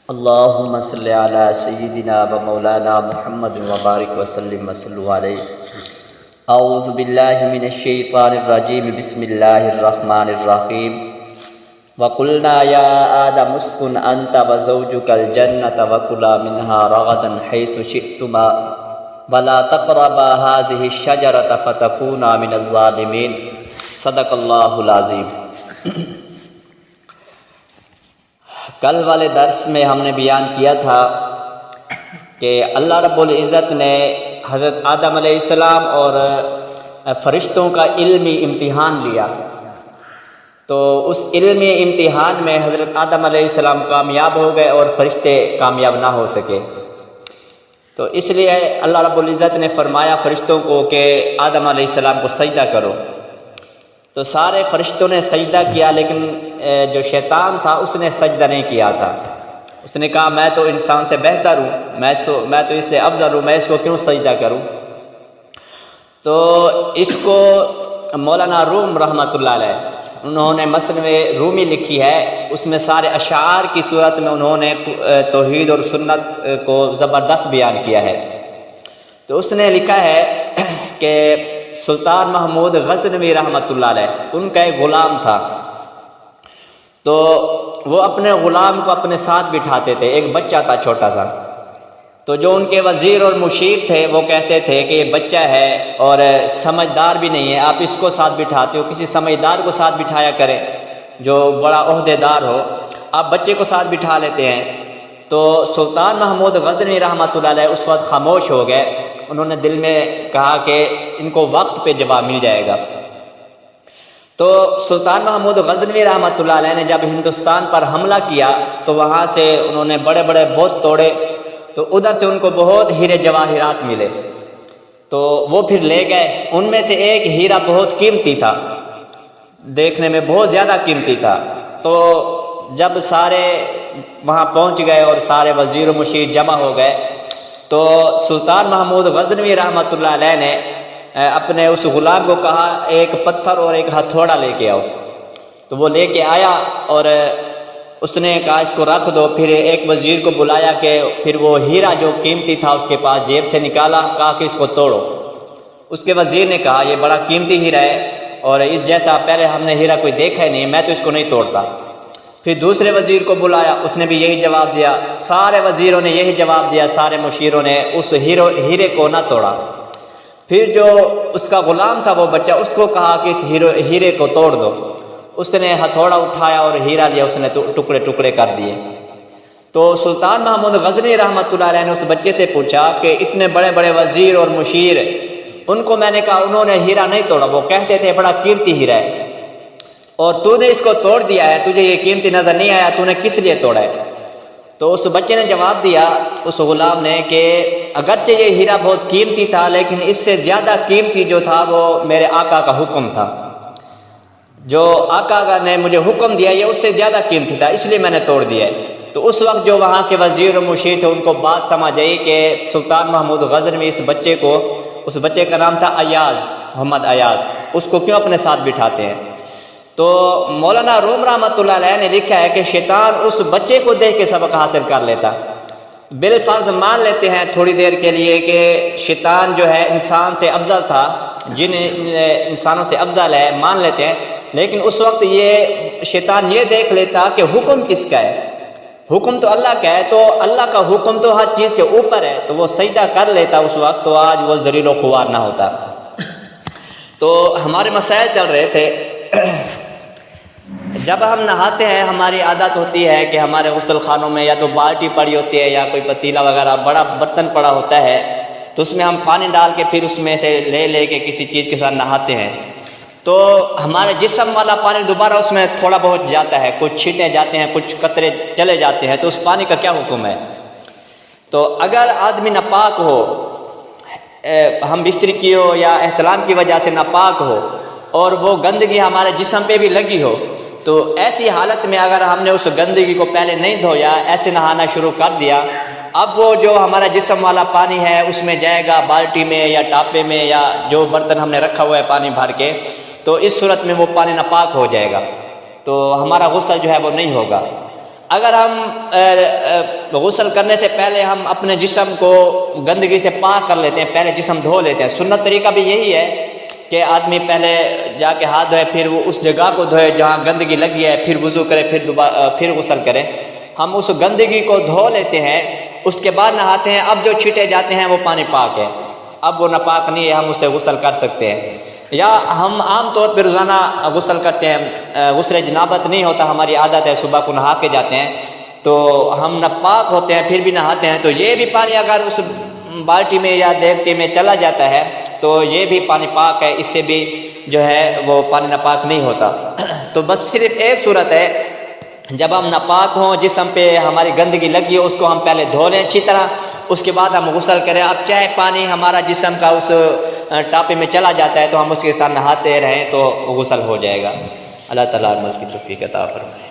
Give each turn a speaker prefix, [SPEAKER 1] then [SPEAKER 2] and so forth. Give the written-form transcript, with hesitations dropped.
[SPEAKER 1] اللہم صلی علی سیدنا و مولانا محمد وبارک وسلم وصلوا علیہ۔ اعوذ باللہ من الشیطان الرجیم، بسم اللہ الرحمن الرحیم۔ وَقُلْنَا يَا آدَمُ اسْكُنْ أَنْتَ وَزَوْجُكَ الْجَنَّةَ وَكُلَا مِنْهَا رَغَدًا حَيْثُ شِئْتُمَا وَلَا تَقْرَبَا هَٰذِهِ الشَّجَرَةَ فَتَكُونَا مِنَ الظَّالِمِينَ۔ صدق اللہ العظیم۔ کل والے درس میں ہم نے بیان کیا تھا کہ اللہ رب العزت نے حضرت آدم علیہ السلام اور فرشتوں کا علمی امتحان لیا، تو اس علمی امتحان میں حضرت آدم علیہ السلام کامیاب ہو گئے اور فرشتے کامیاب نہ ہو سکے۔ تو اس لیے اللہ رب العزت نے فرمایا فرشتوں کو کہ آدم علیہ السلام کو سجدہ کرو، تو سارے فرشتوں نے سجدہ کیا، لیکن جو شیطان تھا اس نے سجدہ نہیں کیا تھا۔ اس نے کہا میں تو انسان سے بہتر ہوں، میں تو اس سے افضل ہوں، میں اس کو کیوں سجدہ کروں؟ تو اس کو مولانا روم رحمۃ اللہ علیہ انہوں نے مثنوِ رومی لکھی ہے، اس میں سارے اشعار کی صورت میں انہوں نے توحید اور سنت کو زبردست بیان کیا ہے۔ تو اس نے لکھا ہے کہ سلطان محمود غزنوی رحمۃ اللہ علیہ ان کا ایک غلام تھا، تو وہ اپنے غلام کو اپنے ساتھ بٹھاتے تھے، ایک بچہ تھا چھوٹا سا۔ تو جو ان کے وزیر اور مشیر تھے وہ کہتے تھے کہ یہ بچہ ہے اور سمجھدار بھی نہیں ہے، آپ اس کو ساتھ بٹھاتے ہو، کسی سمجھدار کو ساتھ بٹھایا کریں جو بڑا عہدے دار ہو، آپ بچے کو ساتھ بٹھا لیتے ہیں۔ تو سلطان محمود غزنوی رحمۃ اللہ علیہ اس وقت خاموش ہو گئے، انہوں نے دل میں کہا کہ ان کو وقت پہ جواب مل جائے گا۔ تو سلطان محمود غزنوی رحمۃ اللہ علیہ نے جب ہندوستان پر حملہ کیا تو وہاں سے انہوں نے بڑے بڑے بت توڑے، تو ادھر سے ان کو بہت ہیرے جواہرات ملے، تو وہ پھر لے گئے۔ ان میں سے ایک ہیرا بہت قیمتی تھا، دیکھنے میں بہت زیادہ قیمتی تھا۔ تو جب سارے وہاں پہنچ گئے اور سارے وزیر و مشیر جمع ہو گئے، تو سلطان محمود غزنوی رحمۃ اللہ علیہ نے اپنے اس غلام کو کہا ایک پتھر اور ایک ہتھوڑا لے کے آؤ۔ تو وہ لے کے آیا اور اس نے کہا اس کو رکھ دو۔ پھر ایک وزیر کو بلایا کہ پھر وہ ہیرا جو قیمتی تھا اس کے پاس جیب سے نکالا، کہا کہ اس کو توڑو۔ اس کے وزیر نے کہا یہ بڑا قیمتی ہیرا ہے اور اس جیسا پہلے ہم نے ہیرا کوئی دیکھا ہی نہیں، میں تو اس کو نہیں توڑتا۔ پھر دوسرے وزیر کو بلایا، اس نے بھی یہی جواب دیا، سارے وزیروں نے یہی جواب دیا، سارے مشیروں نے اس ہیرے کو نہ توڑا۔ پھر جو اس کا غلام تھا وہ بچہ، اس کو کہا کہ اس ہیرے کو توڑ دو۔ اس نے ہتھوڑا اٹھایا اور ہیرا لیا، اس نے ٹکڑے ٹکڑے کر دیے۔ تو سلطان محمود غزنوی رحمۃ اللہ علیہ نے اس بچے سے پوچھا کہ اتنے بڑے بڑے وزیر اور مشیر، ان کو میں نے کہا انہوں نے ہیرا نہیں توڑا، وہ کہتے تھے بڑا قیمتی ہیرا ہے، اور تو نے اس کو توڑ دیا ہے، تجھے یہ قیمتی نظر نہیں آیا، تو نے کس لیے توڑا ہے؟ تو اس بچے نے جواب دیا اس غلام نے کہ اگرچہ یہ ہیرا بہت قیمتی تھا، لیکن اس سے زیادہ قیمتی جو تھا وہ میرے آقا کا حکم تھا، جو آقا نے مجھے حکم دیا یہ اس سے زیادہ قیمتی تھا، اس لیے میں نے توڑ دیا ہے۔ تو اس وقت جو وہاں کے وزیر و مشیر تھے ان کو بات سمجھ آئی کہ سلطان محمود غزنوی اس بچے کا نام تھا ایاز، محمد ایاز، اس کو کیوں اپنے ساتھ بٹھاتے ہیں؟ تو مولانا روم رحمۃ اللہ علیہ نے لکھا ہے کہ شیطان اس بچے کو دیکھ کے سبق حاصل کر لیتا۔ بالفرض مان لیتے ہیں تھوڑی دیر کے لیے کہ شیطان جو ہے انسان سے افضل تھا، جن انسانوں سے افضل ہے مان لیتے ہیں، لیکن اس وقت یہ شیطان یہ دیکھ لیتا کہ حکم کس کا ہے، حکم تو اللہ کا ہے، تو اللہ کا حکم تو ہر چیز کے اوپر ہے، تو وہ سجدہ کر لیتا اس وقت، تو آج وہ ذلیل و خوار نہ ہوتا۔ تو ہمارے مسائل چل رہے تھے، جب ہم نہاتے ہیں ہماری عادت ہوتی ہے کہ ہمارے غسل خانوں میں یا تو بالٹی پڑی ہوتی ہے یا کوئی پتیلا وغیرہ بڑا برتن پڑا ہوتا ہے، تو اس میں ہم پانی ڈال کے پھر اس میں سے لے کے کسی چیز کے ساتھ نہاتے ہیں، تو ہمارے جسم والا پانی دوبارہ اس میں تھوڑا بہت جاتا ہے، کچھ چھینٹے جاتے ہیں، کچھ قطرے چلے جاتے ہیں، تو اس پانی کا کیا حکم ہے؟ تو اگر آدمی ناپاک ہو، ہم بستری کی ہو یا احتلام کی وجہ سے ناپاک ہو، اور وہ گندگی ہمارے جسم پہ بھی لگی ہو، تو ایسی حالت میں اگر ہم نے اس گندگی کو پہلے نہیں دھویا، ایسے نہانا شروع کر دیا، اب وہ جو ہمارا جسم والا پانی ہے اس میں جائے گا بالٹی میں یا ٹاپے میں یا جو برتن ہم نے رکھا ہوا ہے پانی بھر کے، تو اس صورت میں وہ پانی ناپاک ہو جائے گا، تو ہمارا غسل جو ہے وہ نہیں ہوگا۔ اگر ہم غسل کرنے سے پہلے ہم اپنے جسم کو گندگی سے پاک کر لیتے ہیں، پہلے جسم دھو لیتے ہیں، سنت طریقہ بھی یہی ہے کہ آدمی پہلے جا کے ہاتھ دھوئے، پھر وہ اس جگہ کو دھوئے جہاں گندگی لگی ہے، پھر وضو کرے، پھر غسل کرے۔ ہم اس گندگی کو دھو لیتے ہیں، اس کے بعد نہاتے ہیں۔ اب جو چھٹے جاتے ہیں وہ پانی پاک ہے، اب وہ ناپاک نہیں ہے، ہم اسے غسل کر سکتے ہیں۔ یا ہم عام طور پہ روزانہ غسل کرتے ہیں، غسل جنابت نہیں ہوتا، ہماری عادت ہے صبح کو نہا کے جاتے ہیں، تو ہم ناپاک ہوتے ہیں پھر بھی نہاتے ہیں، تو یہ بھی پانی اگر اس بالٹی میں یا دیگچے میں چلا جاتا ہے تو یہ بھی پانی پاک ہے، اس سے بھی جو ہے وہ پانی ناپاک نہیں ہوتا۔ تو بس صرف ایک صورت ہے جب ہم ناپاک ہوں، جسم پہ ہماری گندگی لگی ہے، اس کو ہم پہلے دھو لیں اچھی طرح، اس کے بعد ہم غسل کریں۔ اب چاہے پانی ہمارا جسم کا اس ٹاپے میں چلا جاتا ہے تو ہم اس کے ساتھ نہاتے رہیں تو غسل ہو جائے گا۔ اللہ تعالیٰ عمل کی توفیق عطا فرمائے۔